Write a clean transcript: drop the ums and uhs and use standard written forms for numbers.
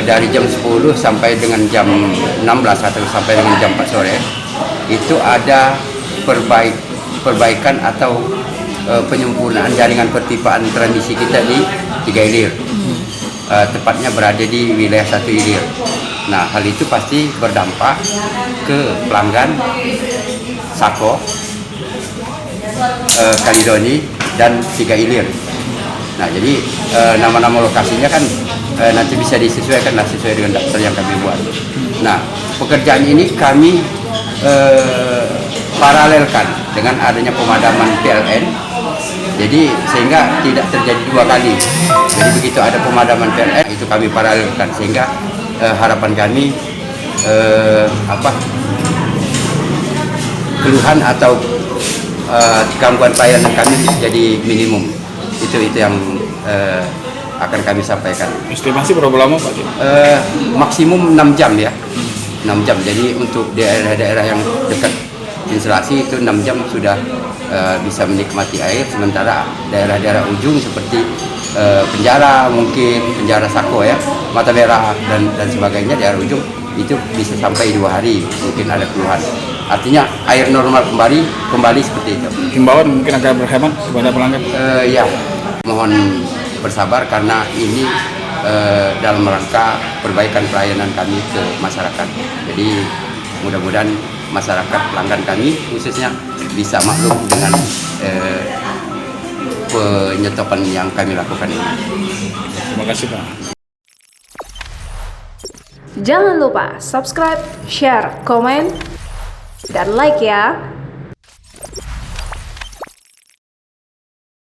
Dari jam 10 sampai dengan jam 16 atau sampai dengan jam 4 sore itu ada perbaikan atau penyempurnaan jaringan perpipaan transmisi kita di 3 hilir. Tepatnya berada di wilayah 1 hilir. Nah, hal itu pasti berdampak ke pelanggan Sako, Kalidoni, dan 3 hilir. Nah, jadi nama-nama lokasinya kan nanti bisa disesuaikan sesuai dengan daftar yang kami buat. Nah, pekerjaan ini kami paralelkan dengan adanya pemadaman PLN. Jadi sehingga tidak terjadi 2 kali. Jadi begitu ada pemadaman PLN itu kami paralelkan sehingga harapan kami keluhan atau gangguan pelayanan kami jadi minimum. Itu yang akan kami sampaikan. Estimasi berapa lama Pak? Maksimum 6 jam ya. 6 jam. Jadi untuk daerah-daerah yang dekat instalasi itu 6 jam sudah bisa menikmati air. Sementara daerah-daerah ujung seperti penjara, mungkin penjara Sako ya, Mata Merah dan sebagainya, daerah ujung itu bisa sampai 2 hari mungkin ada keluhan. Artinya air normal kembali seperti itu. Himbauan mungkin agar berhemat kepada pelanggan. Ya, mohon bersabar karena ini dalam rangka perbaikan pelayanan kami ke masyarakat. Jadi mudah-mudahan masyarakat pelanggan kami khususnya bisa maklum dengan penyetopan yang kami lakukan ini. Terima kasih Pak. Jangan lupa subscribe, share, komen, dan like ya.